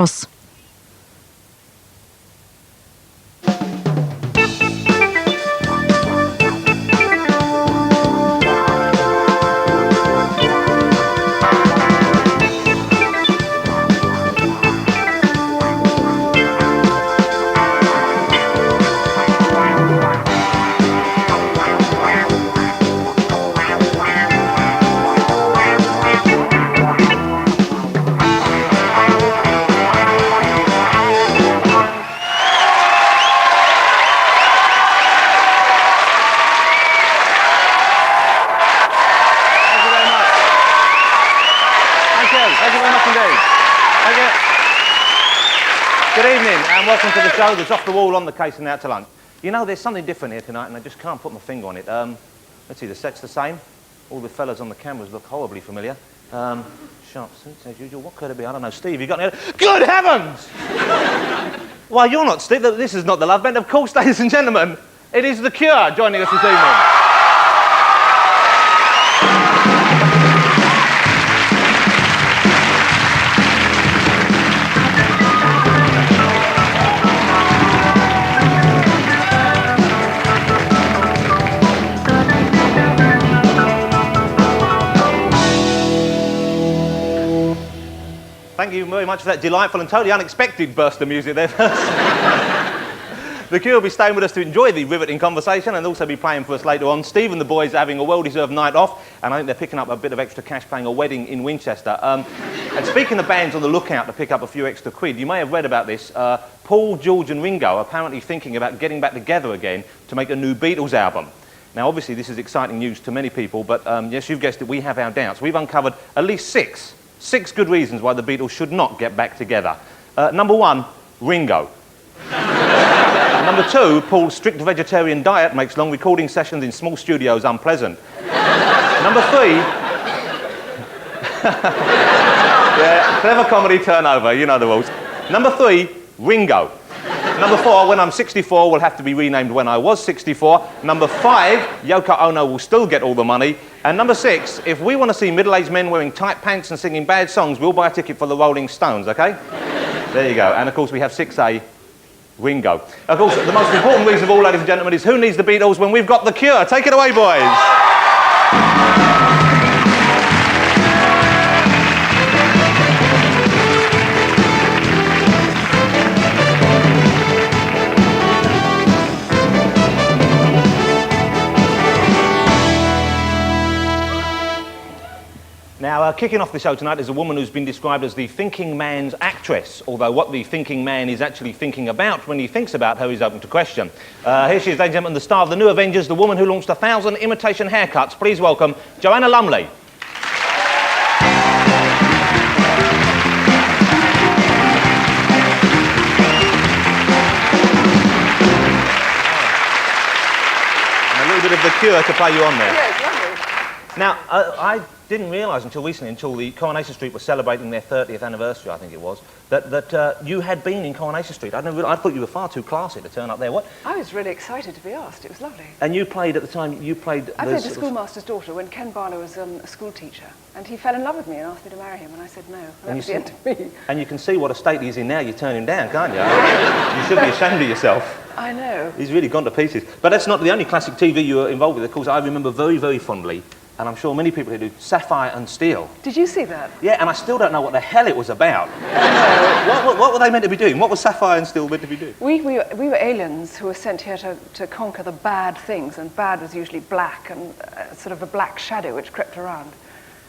House. Good evening and welcome to the show that's off the wall, on the case and out to lunch. You know, there's something different here tonight and I just can't put my finger on it. Let's see, the set's the same. All the fellas on the cameras look horribly familiar. Sharp suits as usual. What could it be? I don't know. Steve, you got any... Good heavens! Why, you're not Steve. This is not the Love Band. Of course, ladies and gentlemen, it is The Cure joining us this evening. Thank you very much for that delightful and totally unexpected burst of music there. The Cure will be staying with us to enjoy the riveting conversation and also be playing for us later on. Steve and the boys are having a well-deserved night off, and I think they're picking up a bit of extra cash playing a wedding in Winchester. And speaking of bands on the lookout to pick up a few extra quid, you may have read about this. Paul, George and Ringo are apparently thinking about getting back together again to make a new Beatles album. Now, obviously, this is exciting news to many people, but yes, you've guessed it, we have our doubts. We've uncovered at least six good reasons why the Beatles should not get back together. Number one, Ringo. Number two, Paul's strict vegetarian diet makes long recording sessions in small studios unpleasant. Number three... yeah, clever comedy turnover, you know the rules. Number three, Ringo. Number four, when I'm 64, will have to be renamed When I Was 64. Number five, Yoko Ono will still get all the money. And number six, if we want to see middle-aged men wearing tight pants and singing bad songs, we'll buy a ticket for the Rolling Stones, OK? There you go. And, of course, we have 6A, Ringo. Of course, the most important reason of all, ladies and gentlemen, is who needs the Beatles when we've got The Cure? Take it away, boys. Now, kicking off the show tonight is a woman who's been described as the thinking man's actress, although what the thinking man is actually thinking about when he thinks about her is open to question. Here she is, ladies and gentlemen, the star of The New Avengers, the woman who launched 1,000 imitation haircuts. Please welcome Joanna Lumley. And a little bit of The Cure to play you on there. Yeah, it's lovely. Now, I didn't realise until recently, until the Coronation Street was celebrating their 30th anniversary, I think it was, that you had been in Coronation Street. I thought you were far too classy to turn up there. What? I was really excited to be asked. It was lovely. And you played at the time, I played the schoolmaster's daughter when Ken Barlow was a school teacher. And he fell in love with me and asked me to marry him, and I said no. And that was the end of me. And you can see what a state he's in now. You turn him down, can't you? You should be ashamed of yourself. I know. He's really gone to pieces. But that's not the only classic TV you were involved with. Of course, I remember very, very fondly, and I'm sure many people who do, Sapphire and Steel. Did you see that? Yeah, and I still don't know what the hell it was about. What were they meant to be doing? What was Sapphire and Steel meant to be doing? We were aliens who were sent here to conquer the bad things, and bad was usually black and sort of a black shadow which crept around.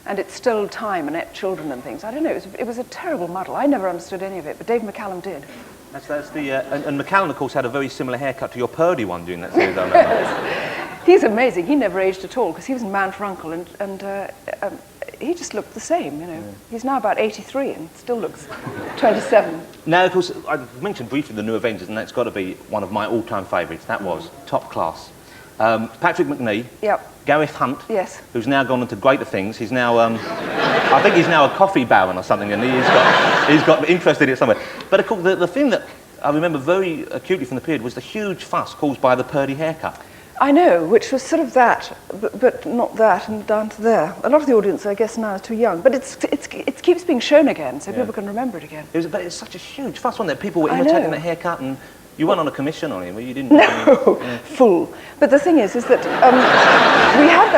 And it stole time and ate children and things. I don't know, it was a terrible muddle. I never understood any of it, but Dave McCallum did. And McCallum, of course, had a very similar haircut to your Purdy one during that series, I remember. He's amazing. He never aged at all because he was in Man for Uncle, and he just looked the same, you know. Yeah. He's now about 83 and still looks 27. Now, of course, I mentioned briefly The New Avengers, and that's got to be one of my all-time favourites. That was top class. Patrick Macnee. Yep. Gareth Hunt. Yes. Who's now gone on to greater things. He's now, I think he's now a coffee baron or something, and he's got interested in it somewhere. But of course, the thing that I remember very acutely from the period was the huge fuss caused by the Purdy haircut. I know, which was sort of that, but not that, and down to there. A lot of the audience, I guess, now is too young, but it keeps being shown again, so people can remember it again. But it's such a huge fuss, wasn't there? People were imitating the haircut, and you weren't on a commission on him, you didn't. No, fool. But the thing is that we had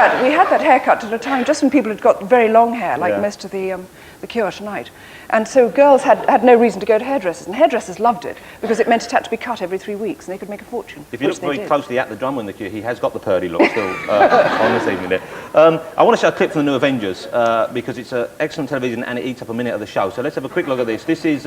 that haircut at a time just when people had got very long hair, like most of the Cure tonight. And so girls had no reason to go to hairdressers, and hairdressers loved it because it meant it had to be cut every 3 weeks, and they could make a fortune. If you look very closely at the drummer in the Cure, he has got the purdy look still on this evening there. I want to show a clip from the new Avengers because it's excellent television and it eats up a minute of the show. So let's have a quick look at this. This is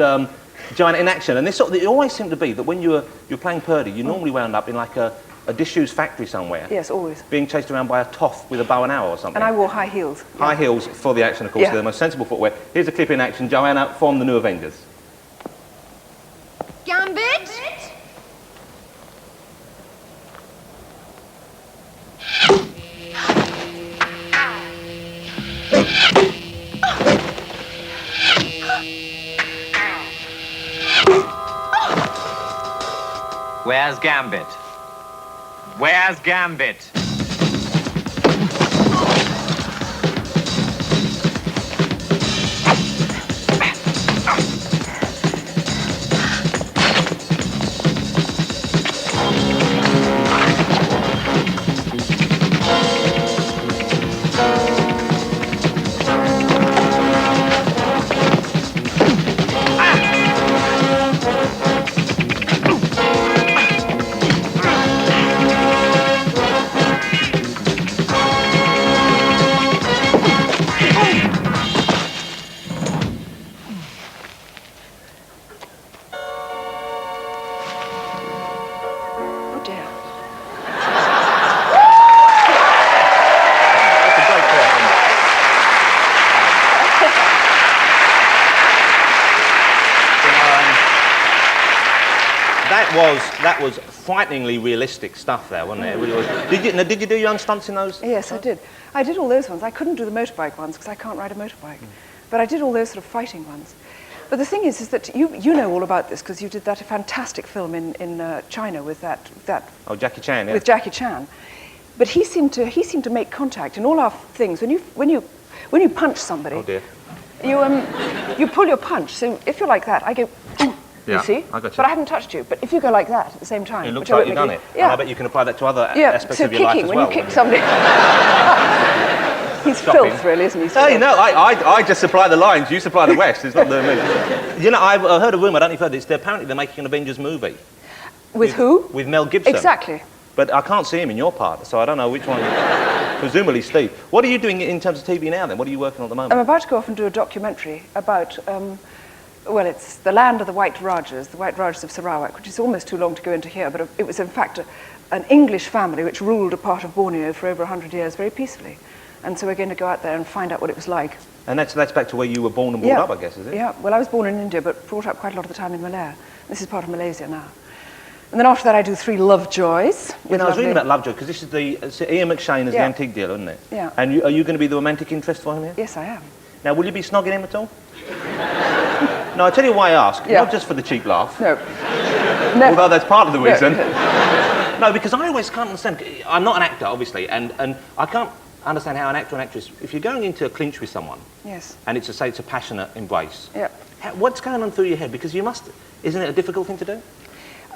Joanna in action, and it always seemed to be that when you're playing purdy, you normally wound up in like a disused factory somewhere. Yes, always. Being chased around by a toff with a bow and arrow or something. And I wore high heels. High heels for the action, of course. They're the most sensible footwear. Here's a clip in action. Joanna from the new Avengers. Gambit? Where's Gambit? Where's Gambit? That was frighteningly realistic stuff there, wasn't it? It really was. Did you do your own stunts in those? Yes, I did. I did all those ones. I couldn't do the motorbike ones because I can't ride a motorbike. But I did all those sort of fighting ones. But the thing is that you know all about this because you did that fantastic film in China with that. Oh, Jackie Chan, yeah. With Jackie Chan. But he seemed to make contact in all our things. When you punch somebody, oh dear, you pull your punch. So if you're like that, I go. Yeah, you see? I got you. But I haven't touched you. But if you go like that at the same time... It looks like you've done it. Yeah. And I bet you can apply that to other aspects of your life as well. When you kick somebody... He's Shocking. filth, really, isn't he? Hey, no, I just supply the lines, you supply the West. It's not the... You know, I heard a rumour, I don't know if you've heard this, apparently they're making an Avengers movie. With who? With Mel Gibson. Exactly. But I can't see him in your part, so I don't know which one... Presumably Steve. What are you doing in terms of TV now, then? What are you working on at the moment? I'm about to go off and do a documentary about... well, it's the land of the White Rajas of Sarawak, which is almost too long to go into here, but it was in fact an English family which ruled a part of Borneo for over 100 years very peacefully. And so we're going to go out there and find out what it was like. And that's back to where you were born and brought up, I guess, is it? Yeah, well, I was born in India, but brought up quite a lot of the time in Malaya. This is part of Malaysia now. And then after that, I do 3 Lovejoys. I was reading about Lovejoy, because this is Ian McShane is the antique dealer, isn't it? Yeah. And are you going to be the romantic interest for him here? Yes, I am. Now, will you be snogging him at all? No, I'll tell you why I ask. Not just for the cheap laugh. No. Although that's part of the reason. No, because I always can't understand. I'm not an actor, obviously, and I can't understand how an actor and actress, if you're going into a clinch with someone, yes, and it's a passionate embrace, yeah, what's going on through your head? Because isn't it a difficult thing to do?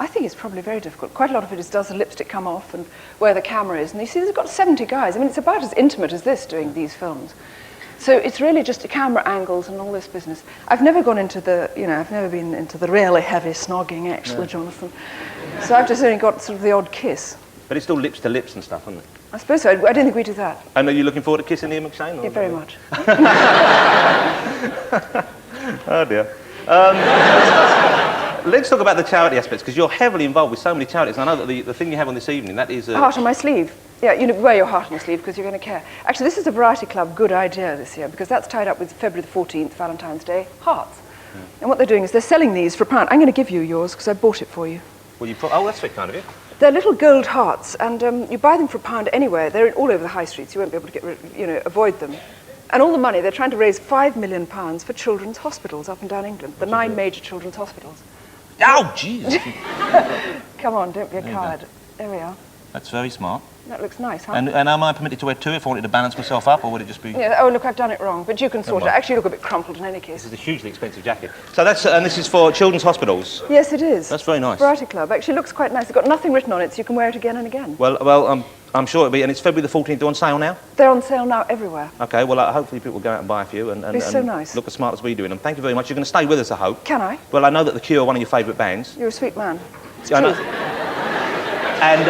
I think it's probably very difficult. Quite a lot of it is does the lipstick come off and where the camera is. And you see, they've got 70 guys. I mean, it's about as intimate as this doing these films. So it's really just the camera angles and all this business. I've never gone into I've never been into the really heavy snogging, actually, Jonathan. So I've just only got sort of the odd kiss. But it's still lips to lips and stuff, isn't it? I suppose so. I don't think we do that. And are you looking forward to kissing Ian McShane? Yeah, very much. Oh, dear. Let's talk about the charity aspects, because you're heavily involved with so many charities. I know that the thing you have on this evening, that is... Heart on my sleeve. Yeah, you wear your heart on your sleeve because you're going to care. Actually, this is a Variety Club good idea this year, because that's tied up with February the 14th, Valentine's Day, hearts. And what they're doing is they're selling these for £1. I'm going to give you yours because I bought it for you. Well, oh, that's very kind of you. They're little gold hearts, and you buy them for £1 anywhere. They're all over the high streets. You won't be able to avoid them. And all the money, they're trying to raise £5 million for children's hospitals up and down England, the 9 major children's hospitals. Oh, jeez. Come on, don't be a coward. There we are. That's very smart. That looks nice, huh? And am I permitted to wear two if I wanted to balance myself up, or would it just be... Yeah, oh, look, I've done it wrong, but you can sort it out. Actually, you look a bit crumpled in any case. This is a hugely expensive jacket. So that's, and this is for children's hospitals? Yes, it is. That's very nice. Variety Club. Actually, looks quite nice. It's got nothing written on it, so you can wear it again and again. Well, I'm sure it'll be, and it's February the 14th, they're on sale now? They're on sale now everywhere. Okay, well, hopefully people will go out and buy a few and so nice. look as smart as we do in them. Thank you very much. You're going to stay with us, I hope. Can I? Well, I know that The Cure are one of your favourite bands. You're a sweet man. It's I know. true. And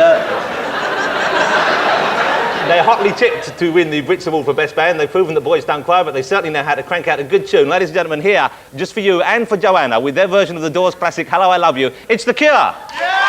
they're hotly tipped to win the Brits Award for Best Band. They've proven that Boys Don't Cry, but they certainly know how to crank out a good tune. Ladies and gentlemen, here, just for you and for Joanna, with their version of the Doors classic, Hello, I Love You, it's The Cure. Yeah!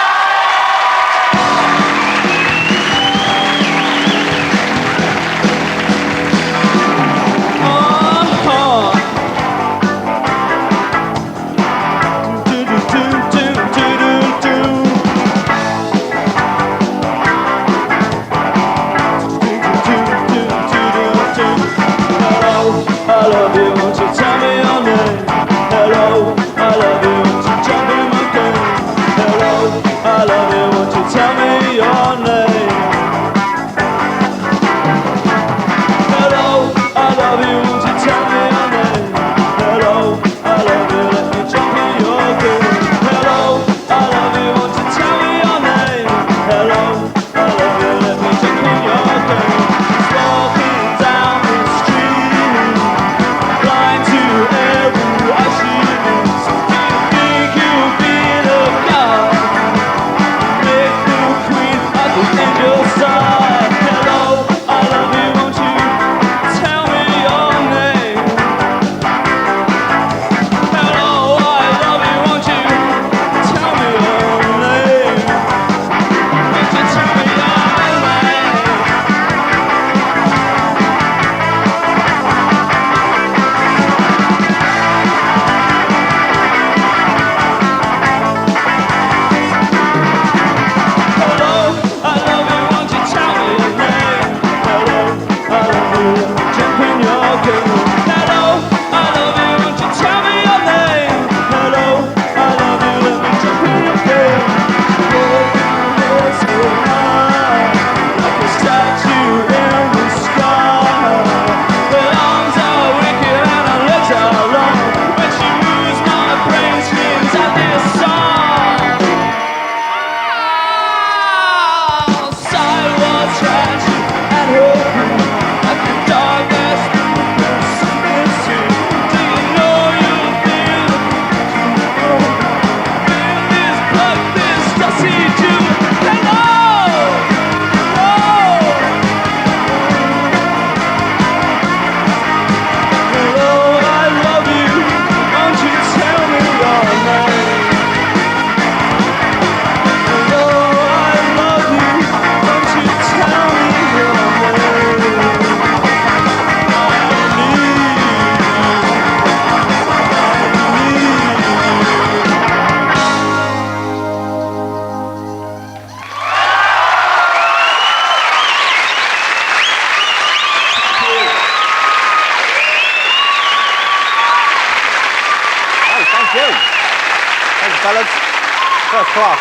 Fellas, first class.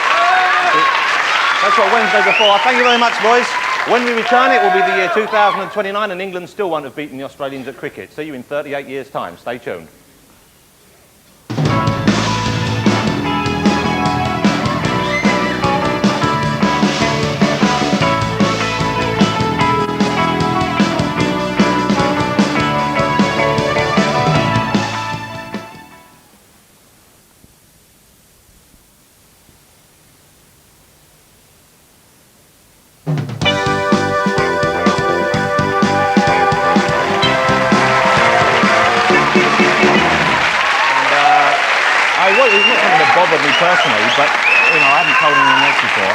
That's what Wednesday before. Thank you very much, boys. When we return, it will be the year 2029, and England still won't have beaten the Australians at cricket. See you in 38 years' time. Stay tuned. Well, it's not something that bothered me personally, but, you know, I haven't told anyone else before.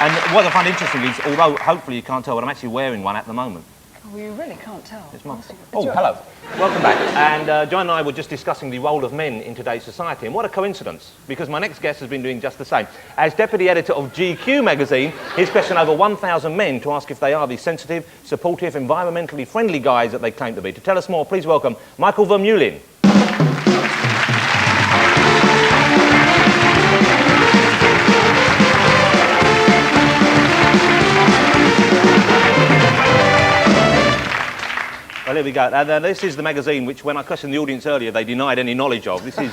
And what I find interesting is, although hopefully you can't tell, but I'm actually wearing one at the moment. Oh, you really can't tell. It's mine. Oh, hello. Welcome back. And Joanna and I were just discussing the role of men in today's society. And what a coincidence, because my next guest has been doing just the same. As deputy editor of GQ magazine, he's questioned over 1,000 men to ask if they are the sensitive, supportive, environmentally friendly guys that they claim to be. To tell us more, please welcome Michael Vermeulen. there we go. And this is the magazine which, when I questioned the audience earlier, they denied any knowledge of. This is,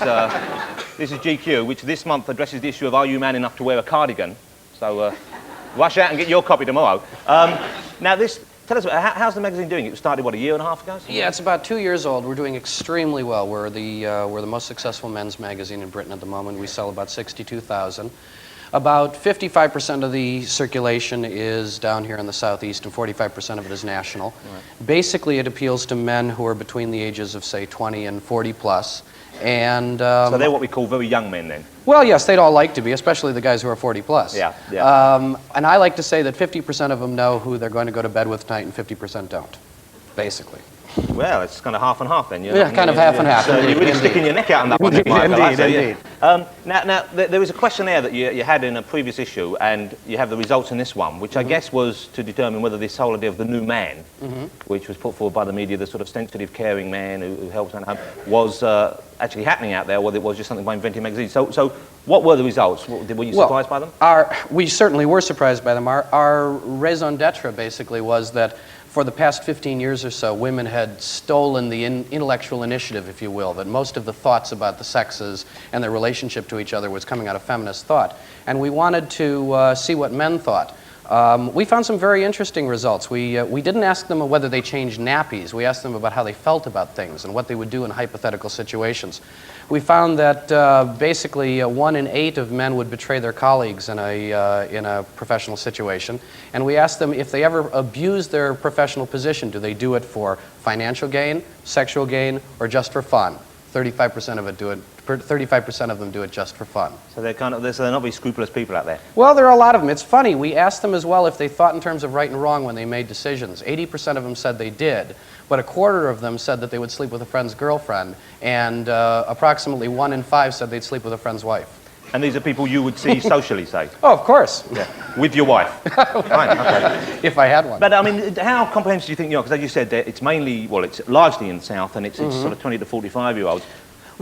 this is GQ, which this month addresses the issue of Are You Man Enough to Wear a Cardigan? So rush out and get your copy tomorrow. Now, tell us, how's the magazine doing? It was started, what, a year and a half ago? Yeah, it's about 2 years old. We're doing extremely well. We're the most successful men's magazine in Britain at the moment. We sell about 62,000. About 55% of the circulation is down here in the southeast, and 45% of it is national. Right. Basically, it appeals to men who are between the ages of, say, 20 and 40 plus. And so they're what we call very young men, then? Well, yes, they'd all like to be, especially the guys who are 40 plus. Yeah, yeah. And I like to say that 50% of them know who they're going to go to bed with tonight, and 50% don't, basically. Well, it's kind of half and half then. Yeah, kind of half and half. So you're really sticking your neck out on that one, Michael. Indeed. Now, there was a questionnaire that you had in a previous issue, and you have the results in this one, which I guess was to determine whether this whole idea of the new man, which was put forward by the media, the sort of sensitive, caring man who helps at home, was actually happening out there, or whether it was just something by inventing magazines. So what were the results? Were you surprised by them? We certainly were surprised by them. Our raison d'etre basically was that for the past 15 years or so, women had stolen the intellectual initiative, if you will, that most of the thoughts about the sexes and their relationship to each other was coming out of feminist thought. And we wanted to see what men thought. We found some very interesting results. We didn't ask them whether they changed nappies. We asked them about how they felt about things and what they would do in hypothetical situations. We found that basically 1 in 8 of men would betray their colleagues in a professional situation. And we asked them if they ever abuse their professional position, do they do it for financial gain, sexual gain, or just for fun? 35% of it do it. 35% of them do it just for fun. So they're not very scrupulous people out there. Well, there are a lot of them. It's funny. We asked them as well if they thought in terms of right and wrong when they made decisions. 80% of them said they did, but a quarter of them said that they would sleep with a friend's girlfriend, and approximately 1 in 5 said they'd sleep with a friend's wife. And these are people you would see socially, say? Oh, of course. Yeah. With your wife? Fine, okay. If I had one. But, I mean, how comprehensive do you think you are? Because as you said, it's mainly, well, it's largely in the South, and it's sort of 20 to 45-year-olds.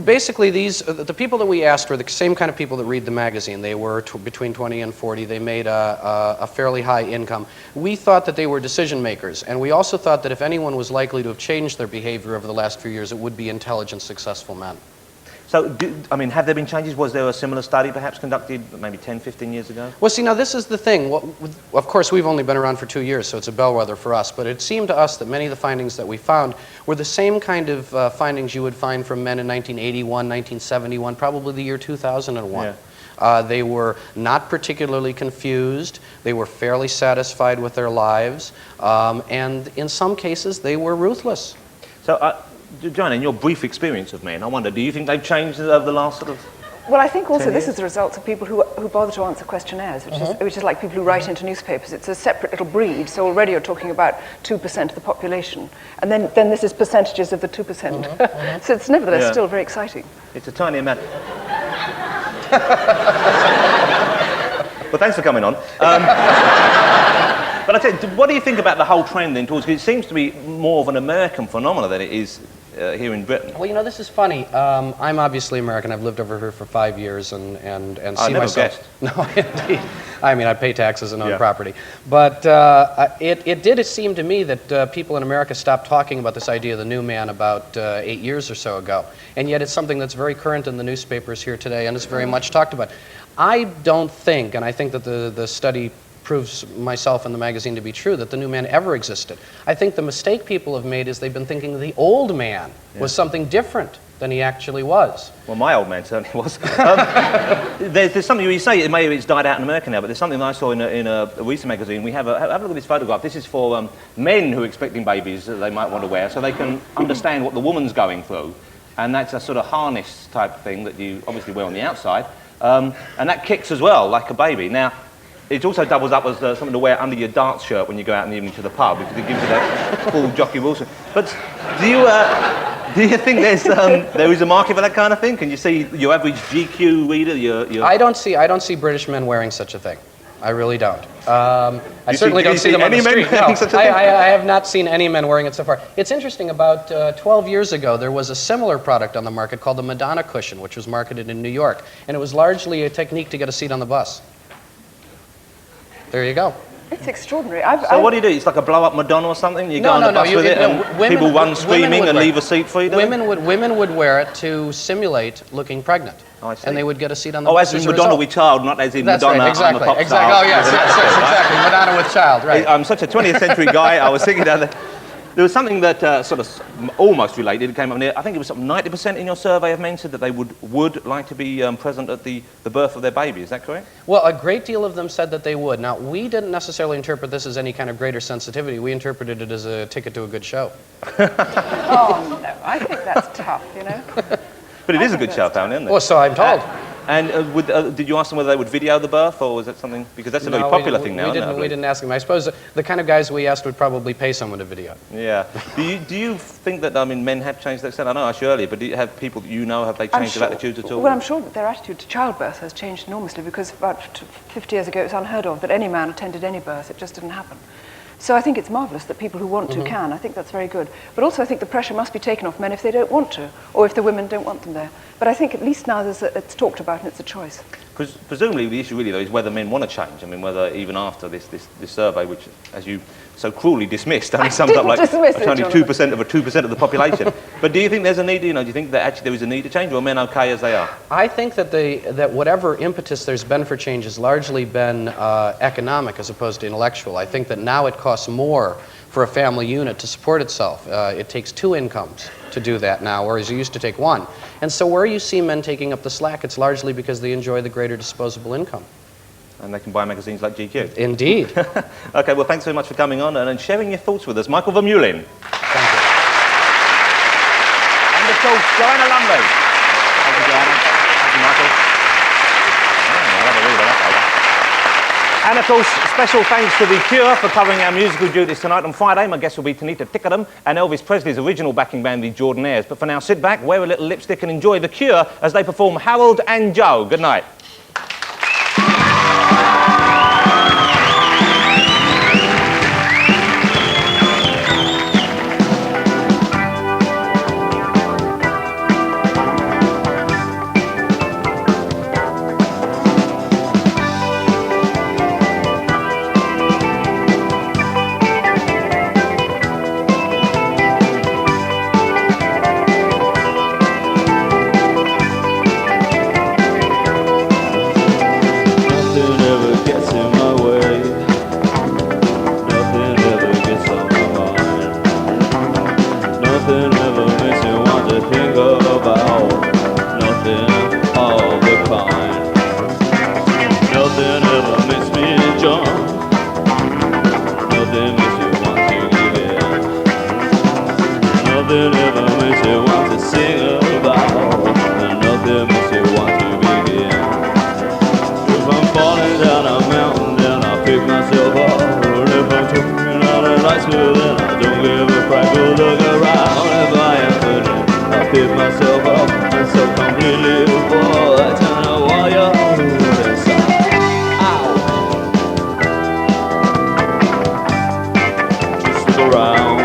Basically, the people that we asked were the same kind of people that read the magazine. They were between 20 and 40. They made a fairly high income. We thought that they were decision makers, and we also thought that if anyone was likely to have changed their behavior over the last few years, it would be intelligent, successful men. So, I mean, have there been changes? Was there a similar study perhaps conducted maybe 10, 15 years ago? Well, see, now this is the thing. Of course, we've only been around for 2 years, so it's a bellwether for us. But it seemed to us that many of the findings that we found were the same kind of findings you would find from men in 1981, 1971, probably the year 2001. Yeah. They were not particularly confused. They were fairly satisfied with their lives. And in some cases, they were ruthless. So, Joanna, in your brief experience of men, I wonder, do you think they've changed over the last sort of... Well, I think also this is the result of people who bother to answer questionnaires, which is like people who write into newspapers. It's a separate little breed, so already you're talking about 2% of the population. And then this is percentages of the 2%. So it's nevertheless still very exciting. It's a tiny amount. Well, thanks for coming on. But I tell you, what do you think about the whole trend then towards... It seems to be more of an American phenomenon than it is here in Britain. Well, you know, this is funny. I'm obviously American. I've lived over here for 5 years and see myself... Guessed. No, indeed. I mean, I pay taxes and own property. But it did seem to me that people in America stopped talking about this idea of the new man about 8 years or so ago. And yet it's something that's very current in the newspapers here today, and it's very much talked about. I don't think, and I think that the study proves myself and the magazine to be true, that the new man ever existed. I think the mistake people have made is they've been thinking the old man was something different than he actually was. Well, my old man certainly was. There's something you say, maybe it's died out in America now, but there's something I saw in a recent magazine. We have a look at this photograph. This is for men who are expecting babies that they might want to wear, so they can understand what the woman's going through. And that's a sort of harness type thing that you obviously wear on the outside. And that kicks as well, like a baby. Now, it also doubles up as something to wear under your darts shirt when you go out in the evening to the pub, because it gives you that full Jockey Wilson. But do you think there is a market for that kind of thing? Can you see your average GQ reader? I don't see British men wearing such a thing. I really don't. I certainly don't see them on the street. No, I have not seen any men wearing it so far. It's interesting, about 12 years ago, there was a similar product on the market called the Madonna cushion, which was marketed in New York. And it was largely a technique to get a seat on the bus. There you go. It's extraordinary. So what do you do? It's like a blow-up Madonna or something? You go on the bus with it and people run screaming and leave a seat for you? Women would wear it to simulate looking pregnant. Oh, I see. And they would get a seat on the bus. As in Madonna with child, not as in That's Madonna, right, exactly, I'm a pop exactly. star. Oh, yes, exactly. Madonna with child, right. I'm such a 20th century guy. I was thinking that there was something that sort of almost related. It came up near, I think it was something 90% in your survey have mentioned that they would like to be present at the birth of their baby. Is that correct? Well, a great deal of them said that they would. Now, we didn't necessarily interpret this as any kind of greater sensitivity. We interpreted it as a ticket to a good show. Oh, no, I think that's tough, you know. But it is a good show, apparently, isn't it? Well, so I'm told. Did you ask them whether they would video the birth, or was that something? Because that's a very popular thing now. We didn't ask them. I suppose the kind of guys we asked would probably pay someone to video. Yeah. Do you think that men have changed to that extent? I know I asked you earlier, but do you have people that you know, have they changed their attitudes at all? Well, I'm sure that their attitude to childbirth has changed enormously because about 50 years ago it was unheard of that any man attended any birth. It just didn't happen. So I think it's marvellous that people who want to can. I think that's very good. But also I think the pressure must be taken off men if they don't want to, or if the women don't want them there. But I think at least now it's talked about and it's a choice. Because presumably the issue really, though, is whether men want to change. I mean, whether even after this survey, which, as you so cruelly dismissed, only sums up like only 2% of 2% of the population. But do you think there's a need, do you think that actually there is a need to change, or are men okay as they are? I think that whatever impetus there's been for change has largely been economic as opposed to intellectual. I think that now it costs more for a family unit to support itself. It takes 2 incomes to do that now, whereas you used to take 1. And so where you see men taking up the slack, it's largely because they enjoy the greater disposable income. And they can buy magazines like GQ. Indeed. Okay, well, thanks very much for coming on and sharing your thoughts with us. Michael Vermeulen. Thank you. And of course, Joanna Lumley. Thank you, Joanna. Thank you, Michael. I'll have a read of that later. And of course, special thanks to The Cure for covering our musical duties tonight. On Friday, my guests will be Tanita Tikaram and Elvis Presley's original backing band, the Jordanaires. But for now, sit back, wear a little lipstick and enjoy The Cure as they perform Harold and Joe. Good night. Myself up and so completely bored. I don't know why you're inside. Ow. Just look around.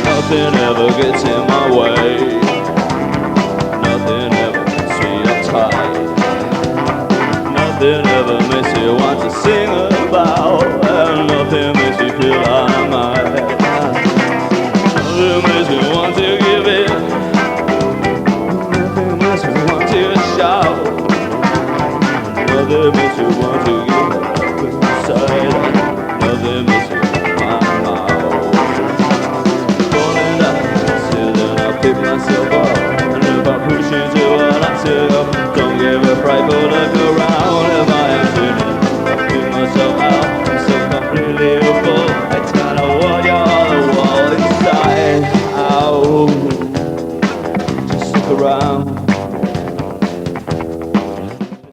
Nothing ever gets in my way. Nothing ever gets me uptight. Nothing ever makes you want to sing about.